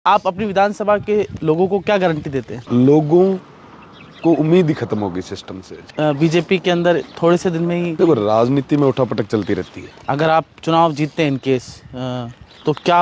आप अपनी विधानसभा के लोगों को क्या गारंटी देते हैं? लोगों को उम्मीद ही खत्म होगी सिस्टम से। बीजेपी के अंदर थोड़े से दिन में ही देखो, राजनीति में उठापटक चलती रहती है। अगर आप चुनाव जीतते हैं इन केस तो क्या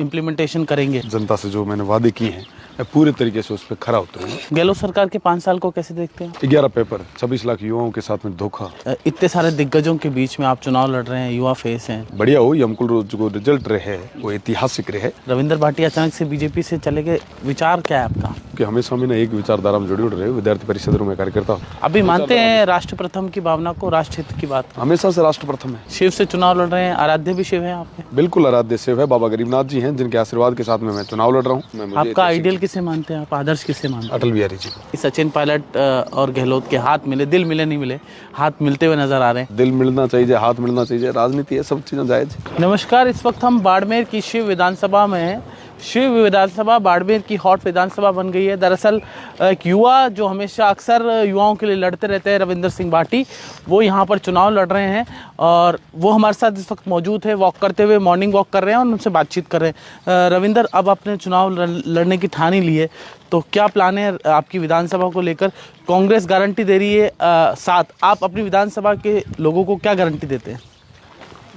इम्प्लीमेंटेशन करेंगे? जनता से जो मैंने वादे किए हैं मैं पूरे तरीके से उस पर खरा उतरूंगा। गहलोत सरकार के 5 साल को कैसे देखते हैं? 11 पेपर, 26 लाख युवाओं के साथ में धोखा। इतने सारे दिग्गजों के बीच में आप चुनाव लड़ रहे हैं, युवा फेस हैं। बढ़िया हो, ये हमको जो रिजल्ट रहे वो ऐतिहासिक रहे। रविंदर भाटी अचानक से बीजेपी से चले गए, विचार क्या है आपका? कि हमेशा में एक विचारधारा में जुड़े रहे, विद्यार्थी परिषदों में कार्यकर्ता। अभी मानते हैं राष्ट्र प्रथम की भावना को, राष्ट्र हित की बात? हमेशा से राष्ट्र प्रथम है। शिव से चुनाव लड़ रहे हैं, आराध्य भी शिव है आपके? बिल्कुल आराध्य शिव है, बाबा गरीबनाथ जी हैं, जिनके आशीर्वाद के साथ में मैं चुनाव लड़ रहा हूँ। आपका आइडियल किसे मानते हैं आप, आदर्श किसे मानते हैं? अटल बिहारी जी। सचिन पायलट और गहलोत के हाथ मिले, दिल मिले नहीं मिले, हाथ मिलते हुए नजर आ रहे हैं। दिल मिलना चाहिए, हाथ मिलना चाहिए, राजनीति है, सब चीजें जायज। नमस्कार, इस वक्त हम बाड़मेर की शिव विधानसभा में हैं। शिव विधानसभा बाड़मेर की हॉट विधानसभा बन गई है। दरअसल एक युवा जो हमेशा अक्सर युवाओं के लिए लड़ते रहते हैं, रविंदर सिंह भाटी, वो यहाँ पर चुनाव लड़ रहे हैं और वो हमारे साथ इस वक्त मौजूद है। वॉक करते हुए, मॉर्निंग वॉक कर रहे हैं और उनसे बातचीत कर रहे हैं। रविंदर, अब आपने चुनाव लड़ने की ठानी ली है, तो क्या प्लान है आपकी विधानसभा को लेकर? कांग्रेस गारंटी दे रही है 7, आप अपनी विधानसभा के लोगों को क्या गारंटी देते हैं?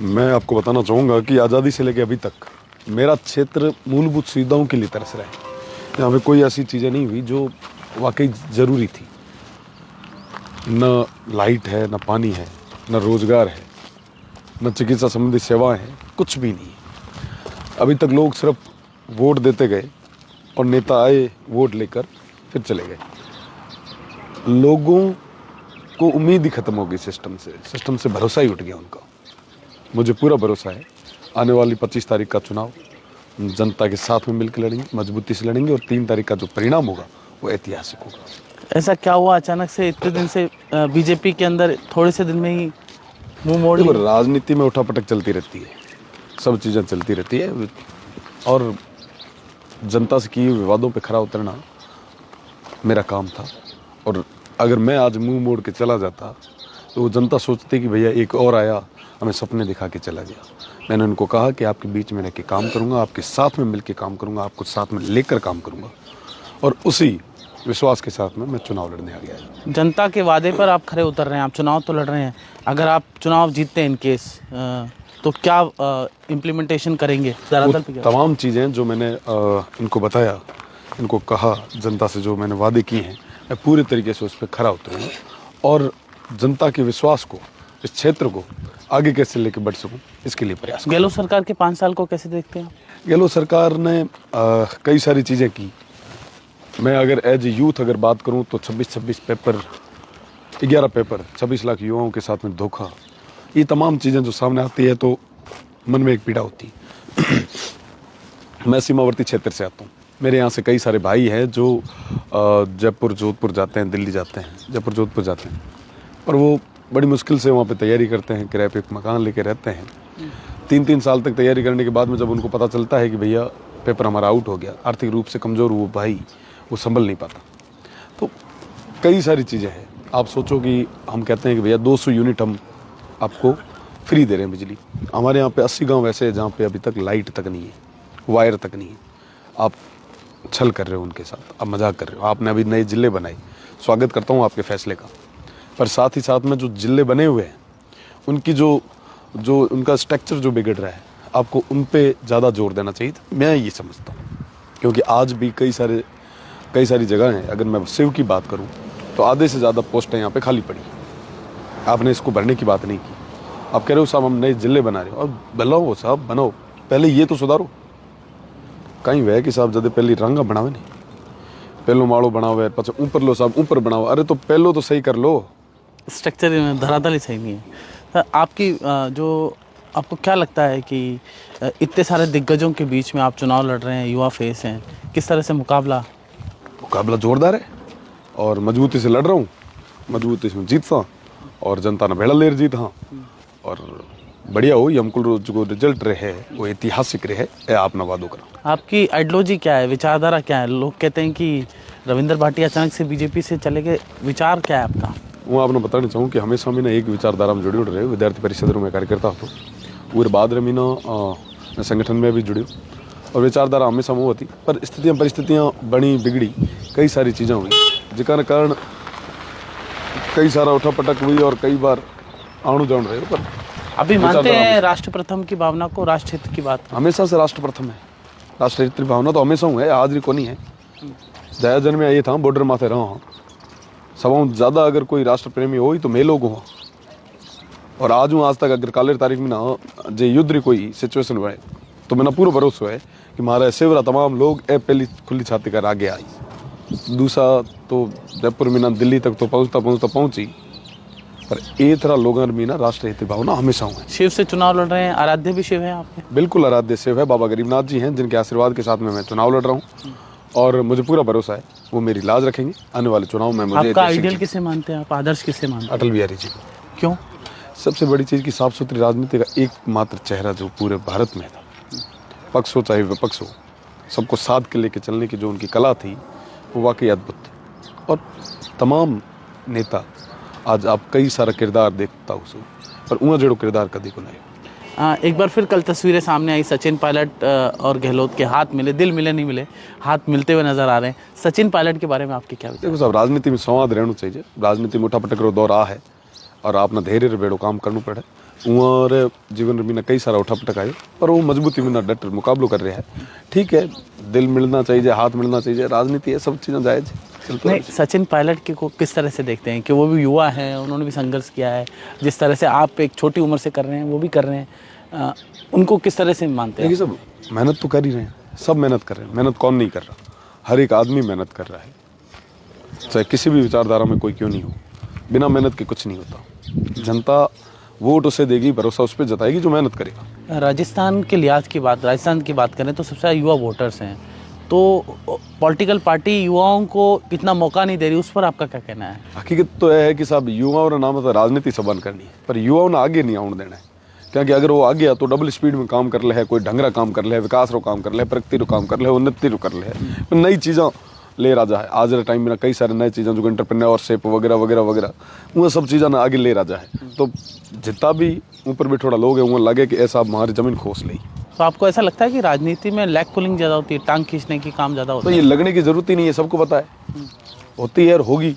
मैं आपको बताना चाहूँगा कि आज़ादी से लेकर अभी तक मेरा क्षेत्र मूलभूत सुविधाओं के लिए तरस रहा है। यहाँ पे कोई ऐसी चीज़ें नहीं हुई जो वाकई ज़रूरी थी। न लाइट है, न पानी है, न रोज़गार है, न चिकित्सा संबंधी सेवाएं हैं, कुछ भी नहीं है। अभी तक लोग सिर्फ वोट देते गए और नेता आए, वोट लेकर फिर चले गए। लोगों को उम्मीद ही खत्म हो गई सिस्टम से भरोसा ही उठ गया उनका। मुझे पूरा भरोसा है, आने वाली 25 तारीख का चुनाव जनता के साथ में मिलकर लड़ेंगे, मजबूती से लड़ेंगे और 3 तारीख का जो परिणाम होगा वो ऐतिहासिक होगा। ऐसा क्या हुआ अचानक से इतने दिन से बीजेपी के अंदर थोड़े से दिन में ही मुंह मोड़? राजनीति में उठापटक चलती रहती है, सब चीज़ें चलती रहती है और जनता से किए विवादों पे खरा उतरना मेरा काम था। और अगर मैं आज मुंह मोड़ के चला जाता तो वो जनता सोचती कि भैया एक और आया, हमें सपने दिखा के चला गया। मैंने उनको कहा कि आपके बीच में रह के काम करूंगा, आपके साथ में मिल के काम करूंगा, आपको साथ में लेकर काम करूंगा और उसी विश्वास के साथ में मैं चुनाव लड़ने आ गया। जनता के वादे पर आप खरे उतर रहे हैं, आप चुनाव तो लड़ रहे हैं। अगर आप चुनाव जीतते हैं इन केस तो क्या इम्प्लीमेंटेशन करेंगे? तमाम चीज़ें जो मैंने इनको बताया, इनको कहा, जनता से जो मैंने वादे किए हैं मैं पूरे तरीके से उस पर खरा उतरूंगा और जनता के विश्वास को, इस क्षेत्र को आगे कैसे लेके बढ़ सकूं, इसके लिए प्रयास। गहलोत सरकार के 5 साल को कैसे देखते हैं? गहलोत सरकार ने कई सारी चीज़ें की। मैं अगर एज ए यूथ अगर बात करूं तो 26 पेपर, 11 पेपर, 26 लाख युवाओं के साथ में धोखा, ये तमाम चीज़ें जो सामने आती है तो मन में एक पीड़ा होती है। मैं सीमावर्ती क्षेत्र से आता हूँ, मेरे यहाँ से कई सारे भाई हैं जो जयपुर जोधपुर जाते हैं, दिल्ली जाते हैं, जयपुर जोधपुर जाते हैं और वो बड़ी मुश्किल से वहाँ पे तैयारी करते हैं, किराए पे एक मकान लेके रहते हैं। 3 साल तक तैयारी करने के बाद में जब उनको पता चलता है कि भैया पेपर हमारा आउट हो गया, आर्थिक रूप से कमज़ोर वो भाई वो संभल नहीं पाता। तो कई सारी चीज़ें हैं। आप सोचो कि हम कहते हैं कि भैया 200 यूनिट हम आपको फ्री दे रहे हैं बिजली। हमारे यहाँ पे 80 गाँव ऐसे हैं जहाँ पे अभी तक लाइट तक नहीं है, वायर तक नहीं है। आप छल कर रहे हो उनके साथ, आप मजाक कर रहे हो। आपने अभी नए जिले बनाए, स्वागत करता हूँ आपके फैसले का, पर साथ ही साथ में जो जिले बने हुए हैं उनकी जो उनका स्ट्रक्चर जो बिगड़ रहा है, आपको उन पे ज़्यादा जोर देना चाहिए। मैं ये समझता हूँ क्योंकि आज भी कई सारी जगह हैं। अगर मैं शिव की बात करूँ तो आधे से ज़्यादा पोस्टें यहाँ पे खाली पड़ी। आपने इसको भरने की बात नहीं की। आप कह रहे हो साहब हम नए जिले बना रहे हो, अब बनाओ साहब, बनाओ, पहले ये तो सुधारो। कहीं वह कि साहब जब पहले रंगा बनावे नहीं, पहलो माड़ो बनावे, पचा ऊपर लो साहब, ऊपर बनाओ। अरे तो पहलो तो सही कर लो, स्ट्रक्चर धरातल ही सही नहीं है। आपकी जो आपको क्या लगता है कि इतने सारे दिग्गजों के बीच में आप चुनाव लड़ रहे हैं, युवा फेस हैं, किस तरह से मुकाबला जोरदार है और मजबूती से लड़ रहा हूँ, मजबूती से जीतता और जनता ने बेड़ा लेर जीत। हाँ, और बढ़िया हो, ये हमको जो रिजल्ट रहे वो ऐतिहासिक रहे। आप नवादो करा। आपकी आइडियोलॉजी क्या है, विचारधारा क्या है? लोग कहते हैं कि रविंदर भाटी अचानक से बीजेपी से चले गए, विचार क्या है आपका? वो आपने बताना चाहूँ कि हमेशा में एक विचारधारा में जुड़े रहे, विद्यार्थी परिषदों में कार्यकर्ता हो। और बाद में मैं संगठन में भी जुड़े और विचारधारा हमेशा वो होती, पर स्थितियाँ परिस्थितियाँ बनी बिगड़ी, कई सारी चीज़ें हुई जिसका कारण कई सारा उठापटक हुई और कई बार आणु जान रहे हो। पर अभी मानते हैं राष्ट्र प्रथम की भावना को, राष्ट्र हित की बात? हमेशा से राष्ट्र प्रथम है, राष्ट्र हित की भावना तो हमेशा हूँ है, आज भी को नहीं है। जया जन्म में ये था बॉर्डर माथे रहा हूँ, सब ज़्यादा अगर कोई राष्ट्र प्रेमी हो तो मैं लोग हूँ। और आज हूँ, आज तक अगर काले तारीख में ना जे युद्ध कोई सिचुएशन हुआ है तो मैंने पूरा भरोसा है कि हमारा सेवरा तमाम लोग ए पहली खुली छाती कर आगे आई। दूसरा तो जयपुर में ना दिल्ली तक तो पहुँचता पहुँची, पर ये तरह लोगों में ना राष्ट्र हित भावना हमेशा हुआ है। शिव से चुनाव लड़ रहे हैं, आराध्य भी शिव है आपके? बिल्कुल आराध्य शिव है, बाबा गरीबनाथ जी हैं जिनके आशीर्वाद के साथ में मैं चुनाव लड़ रहा हूँ और मुझे पूरा भरोसा है वो मेरी लाज रखेंगे आने वाले चुनाव में। मुझे आपका आइडियल किसे मानते हैं आप, आदर्श किसे मानते हैं? अटल बिहारी जी को। क्यों? सबसे बड़ी चीज़ की साफ सुथरी राजनीति का एकमात्र चेहरा जो पूरे भारत में था, पक्ष हो चाहे विपक्ष हो, सबको साथ के लेके चलने की जो उनकी कला थी वो वाकई अद्भुत थी। और तमाम नेता आज आप कई सारा किरदार देखता हो पर उहाँ जड़ो किरदार कभी को नहीं। एक बार फिर कल तस्वीरें सामने आई, सचिन पायलट और गहलोत के हाथ मिले, दिल मिले नहीं मिले, हाथ मिलते हुए नजर आ रहे हैं। सचिन पायलट के बारे में आपके क्या विचार? देखो साहब, राजनीति में संवाद रहना चाहिए, राजनीति में उठापटक रो दौर आ है और आपने धैर्य बेड़ो काम करना पड़े। और जीवन में कई सारा उठापटक आए पर वो मजबूती में ना डट मुकाबलो कर रहा है। ठीक है, दिल मिलना चाहिए, हाथ मिलना चाहिए, राजनीति है, सब चीज़ें जायज नहीं। सचिन पायलट के को किस तरह से देखते हैं कि वो भी युवा हैं, उन्होंने भी संघर्ष किया है, जिस तरह से आप एक छोटी उम्र से कर रहे हैं वो भी कर रहे हैं, उनको किस तरह से मानते हैं? देखिए, सब मेहनत तो कर ही रहे हैं, सब मेहनत कर रहे हैं, मेहनत कौन नहीं कर रहा, हर एक आदमी मेहनत कर रहा है, चाहे किसी भी विचारधारा में कोई क्यों नहीं हो, बिना मेहनत के कुछ नहीं होता। जनता वोट उसे देगी, भरोसा उस पर जताएगी जो मेहनत करेगा। राजस्थान के लिहाज की बात, राजस्थान की बात करें तो सबसे ज़्यादा युवा वोटर्स हैं, तो पॉलिटिकल पार्टी युवाओं को इतना मौका नहीं दे रही, उस पर आपका क्या कहना है? हकीकत तो यह है कि साहब युवाओं ने नाम तो राजनीति से बंद करनी है, पर युवाओं ने आगे नहीं आने देना है। क्योंकि अगर वो आ गया तो डबल स्पीड में काम कर ले, कोई ढंगरा काम कर ले, विकास रो काम कर ले, प्रगति रो काम कर ले, उन्नति रो कर ले, नई चीज़ों ले राजा है। आज के टाइम में कई सारे नई चीज़ें जो एंटरप्रेन्योरशिप वगैरह वगैरह वगैरह वो सब चीज़ें ना आगे ले राजा है। तो जितना भी ऊपर भी थोड़ा लोग है वो लगे कि ऐसा हमारी ज़मीन खोस ली। तो आपको ऐसा लगता है कि राजनीति में लेग पुलिंग ज़्यादा होती है, टांग खींचने की काम ज़्यादा होता है? तो ये लगने की ज़रूरत ही नहीं है, सबको पता है होती है और होगी,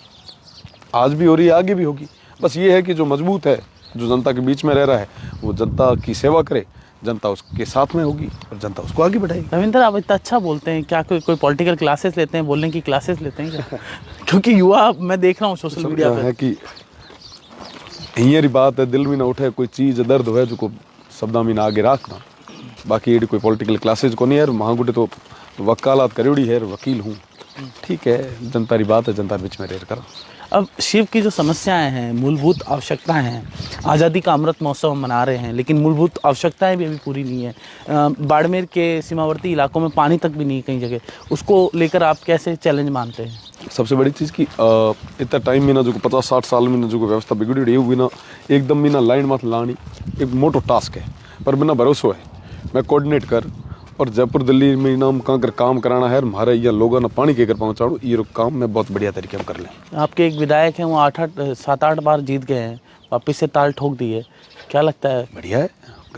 आज भी हो रही है, आगे भी होगी। बस ये है कि जो मजबूत है, जो जनता के बीच में रह रहा है, वो जनता की सेवा करे, जनता उसके साथ में होगी और जनता उसको आगे बढ़ाएगी। रविंद्र, आप इतना अच्छा बोलते हैं, क्या कोई पॉलिटिकल क्लासेस लेते हैं, बोलने की क्लासेस लेते हैं क्या? क्योंकि युवा मैं देख रहा हूँ सोशल मीडिया पे है कि यही बात है, दिल में ना उठे कोई चीज़ दर्द है जो को शब्दा में ना आगे रखना। बाकी ये कोई पॉलिटिकल क्लासेज को नहीं है, महागुटे तो वकालत करोड़ी है, वकील हूँ। ठीक है, जनता की बात है, जनता बीच में रह कर। अब शिव की जो समस्याएं हैं, मूलभूत आवश्यकताएं हैं, आज़ादी का अमृत महोत्सव हम मना रहे हैं, लेकिन मूलभूत आवश्यकताएं भी अभी पूरी नहीं है। बाड़मेर के सीमावर्ती इलाकों में पानी तक भी नहीं कई जगह, उसको लेकर आप कैसे चैलेंज मानते हैं? सबसे बड़ी चीज़ की इतना टाइम में ना जो 50-60 साल में ना जो व्यवस्था बिगड़ी रही हुई ना, एकदम भी ना लाइन मत लानी एक मोटो टास्क है, पर बिना भरोसा है मैं कोऑर्डिनेट कर और जयपुर दिल्ली में नाम कहाँ कर काम कराना है, हमारे यहाँ लोगों ने पानी के कर पहुँचाड़ू, ये काम मैं बहुत बढ़िया तरीके में कर लें। आपके एक विधायक हैं, वो 7-8 बार जीत गए हैं, वापस से ताल ठोक दी है, क्या लगता है? बढ़िया है,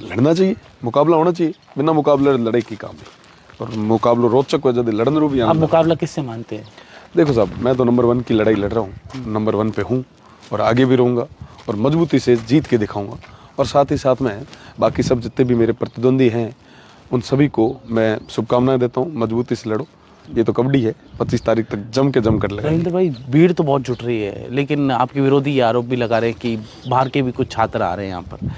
लड़ना चाहिए, मुकाबला होना चाहिए, बिना मुकाबले लड़ाई की काम है और मुकाबला रोचक हो जाती लड़ने रो भी। आप मुकाबला किससे मानते हैं? देखो साहब, मैं तो नंबर 1 की लड़ाई लड़ रहा हूँ, नंबर 1 पे हूँ और आगे भी रहूँगा और मजबूती से जीत के दिखाऊँगा। और साथ ही साथ में बाकी सब जितने भी मेरे प्रतिद्वंदी हैं उन सभी को मैं शुभकामनाएं देता हूँ, मजबूती से लड़ो, ये तो कबड्डी है, 25 तारीख तक जम कर लगा। रविंद्र भाई, भीड़ तो बहुत जुट रही है, लेकिन आपके विरोधी ये आरोप भी लगा रहे हैं कि बाहर के भी कुछ छात्र आ रहे हैं यहाँ पर,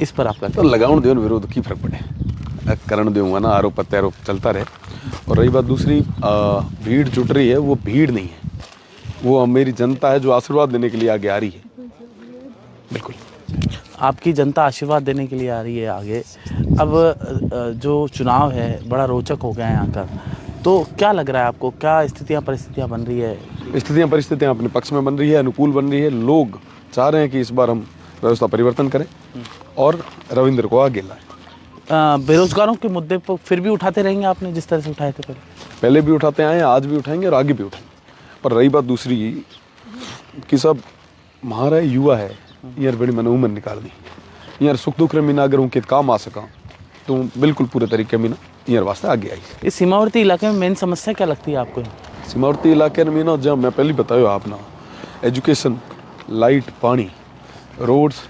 इस पर आपका? तो लगाउन दो विरोध की फर्क पड़े, करण दूंगा ना, आरोप प्रत्यारोप चलता रहे। और रही बात दूसरी, भीड़ जुट रही है, वो भीड़ नहीं है, वो मेरी जनता है जो आशीर्वाद देने के लिए आगे आ रही है। बिल्कुल, आपकी जनता आशीर्वाद देने के लिए आ रही है आगे। अब जो चुनाव है बड़ा रोचक हो गया है यहाँ का, तो क्या लग रहा है आपको, क्या परिस्थितियाँ बन रही है? परिस्थितियाँ अपने पक्ष में बन रही है, अनुकूल बन रही है। लोग चाह रहे हैं कि इस बार हम व्यवस्था परिवर्तन करें और रविंद्र को आगे लाएं। बेरोजगारों के मुद्दे पर फिर भी उठाते रहेंगे आपने जिस तरह से उठाए थे पहले भी उठाते आए, आज भी उठाएंगे और आगे भी उठाएंगे। पर रही बात दूसरी कि सब हमारा युवा है, यार बड़ी मैंने उम्र निकाल दी यार, सुख दुख में ना अगर उनके काम आ सका तो बिल्कुल पूरे तरीके में ना ईयर वास्ते आगे आई। इस सीमावर्ती इलाके में मेन समस्या क्या लगती है आपको? सीमावर्ती इलाके में ना, जहाँ मैं पहले बताया आप ना, एजुकेशन, लाइट, पानी, रोड्स,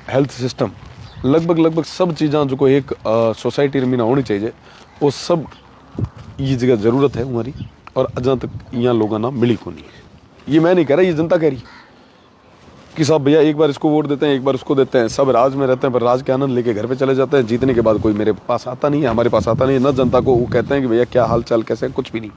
हेल्थ सिस्टम, लगभग सब चीज़ां जो को एक सोसाइटी में ना होनी चाहिए, वो सब ये जगह ज़रूरत है हमारी। और अजहाँ तक यहाँ लोगों ना मिली को नहीं है। ये मैं नहीं कह रहा, ये जनता कह रही कि साहब भैया एक बार इसको वोट देते हैं, एक बार उसको देते हैं, सब राज में रहते हैं, पर राज के आनंद लेके घर पे चले जाते हैं। जीतने के बाद कोई मेरे पास आता नहीं है, हमारे पास आता नहीं है ना। जनता को वो कहते हैं कि भैया क्या हाल चाल कैसे, कुछ भी नहीं।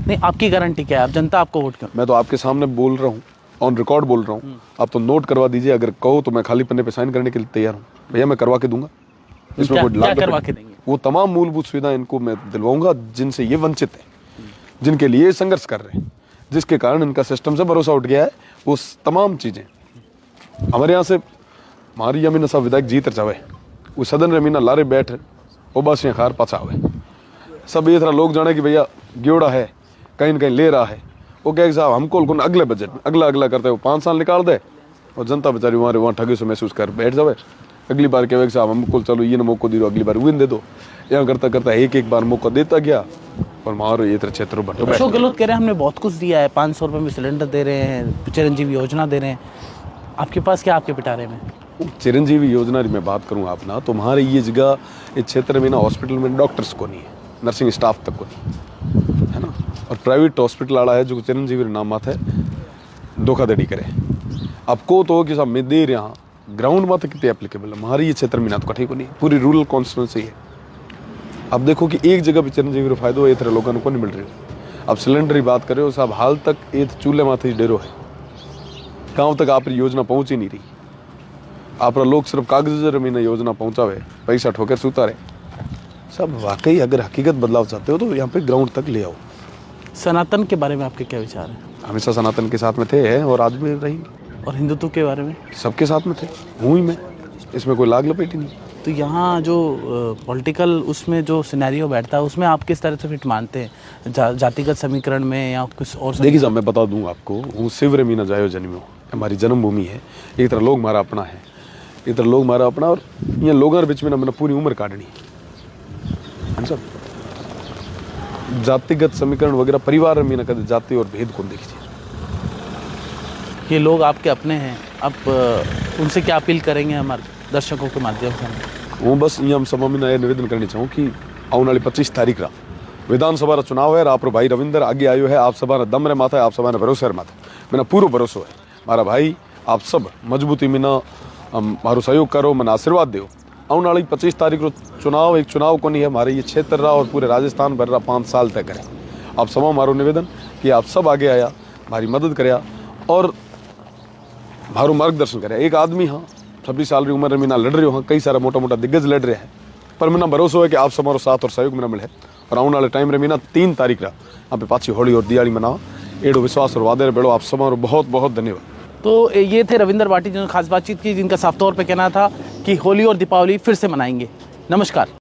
नहीं, आपकी गारंटी क्या है? आप जनता आपको वोट क्यों? मैं तो आपके सामने बोल रहा हूँ, ऑन रिकॉर्ड बोल रहा हूँ। आप तो नोट करवा दीजिए, अगर कहो तो मैं खाली पन्ने पे साइन करने के लिए तैयार हूँ। भैया मैं करवा के दूंगा, इसमें कोई क्या करवा के देंगे? वो तमाम मूलभूत सुविधा इनको मैं दिलवाऊंगा जिनसे ये वंचित है, जिनके लिए संघर्ष कर रहे हैं, जिसके कारण इनका सिस्टम से भरोसा उठ गया है। वो तमाम चीज़ें हमारे यहाँ से हमारी यमीना साहब विधायक जीत जावे, वो सदन रमीना लारे बैठ वो बस यहाँ खार पाछा आवे। सब ये तरह लोग जाने कि भैया ग्योड़ा है, कहीं न कहीं ले रहा है। वो कहे साहब हमको अगले बजट में अगला करते वो 5 साल निकाल दे, और जनता बेचारी वहाँ ठगी से महसूस कर बैठ जावे। अगली बार कहे साहब हमको चलो ये मौका दे दो, अगली बार वो दे दो। यहाँ करता एक बार मौका देता गया और मारो ये तरह क्षेत्रों बटो। अशोक गहलोत कह रहे हैं हमने बहुत कुछ दिया है, 500 रुपये में सिलेंडर दे रहे हैं, चिरंजीवी योजना दे रहे हैं। आपके पास क्या, आपके पिटारे में? चिरंजीवी योजना की मैं बात करूँ आप ना, तो हमारे ये जगह इस क्षेत्र में ना हॉस्पिटल में डॉक्टर्स को नहीं है, नर्सिंग स्टाफ तक को नहीं है ना। और प्राइवेट हॉस्पिटल वाला है जो चिरंजीवी नाम है धोखाधड़ी करे। आपको तो कि साहब मैं दे रहा ग्राउंड में तो कितने एप्लीकेबल है, हमारे ये क्षेत्र में ना तो कठे को नहीं, पूरी रूरल कॉन्स्टिट्यूंसी है। अब देखो कि एक जगह पे चिरंजीवी फायदो ये तरह लोगों को नहीं मिल रही। अब सिलेंडर की बात करे हो साहब, हाल तक ये चूल्हे माथे डेरो है, गाँव तक आप योजना पहुँच ही नहीं रही। आप लोग सिर्फ कागज में योजना पहुँचावे, पैसा ठोकर सूता रहे। सब वाकई अगर हकीकत बदलाव चाहते हो तो यहाँ पे ग्राउंड तक ले आओ। सनातन के बारे में आपके क्या विचार हैं? हमेशा सनातन के साथ में थे हैं और आज भी रहेंगे। और हिंदुत्व के बारे में? सबके साथ में थे, हूँ ही मैं, इसमें कोई लाग लपेट ही नहीं। तो यहाँ जो पॉलिटिकल उसमें जो सिनेरियो बैठता है उसमें आप किस तरह से फिट मानते हैं? जातिगत समीकरण में या कुछ और? देखिए साहब मैं बता दूँ आपको, हूँ शिविर मीना जायो जन्मो, हमारी जन्मभूमि है। एक तरह लोग हमारा अपना है, एक तरह लोग हमारा अपना, और ये लोगों के बीच में ना मैंने पूरी उम्र काटनी है सब। जातिगत समीकरण वगैरह परिवार में ना कदे जाति और भेद को देखिए। ये लोग आपके अपने हैं, आप उनसे क्या अपील करेंगे हमारे दर्शकों के माध्यम से? वो बस ये हम सभा में नया निवेदन करनी चाहूँ कि आने वाली 25 तारीख रा विधानसभा रा चुनाव है। आप भाई रविंदर आगे आयो है, आप सभा दम रे माथा है, आप सभा भरोसे माथा मैंने पूरा भरोसा है। मारा भाई आप सब मजबूती में ना मारो सहयोग करो, मैंने आशीर्वाद दो। आने वाली 25 तारीख रो चुनाव एक चुनाव को नहीं है, हमारे ये क्षेत्र रहा और पूरे राजस्थान भर रहा 5 साल तक करें। आप सभा मारो निवेदन कि आप सब आगे आया, हमारी मदद कराया और मारो मार्गदर्शन करे। एक आदमी हाँ 26 साल की उम्र में ना लड़ रहे हो, हाँ कई सारा मोटा मोटा दिग्गज लड़ रहे हैं, पर मैंने भरोसा है कि आप सब साथ और सहयोग में मिले। और आने वाले टाइम में ना 3 तारीख रहा यहाँ पे पाछी होली और दिवाली मनाओ। एडो विश्वास और वादे बेड़ो आप सब बहुत बहुत धन्यवाद। तो ये थे रविंदर भाटी जिन्होंने खास बातचीत की, जिनका साफ तौर पे कहना था कि होली और दीपावली फिर से मनाएंगे। नमस्कार।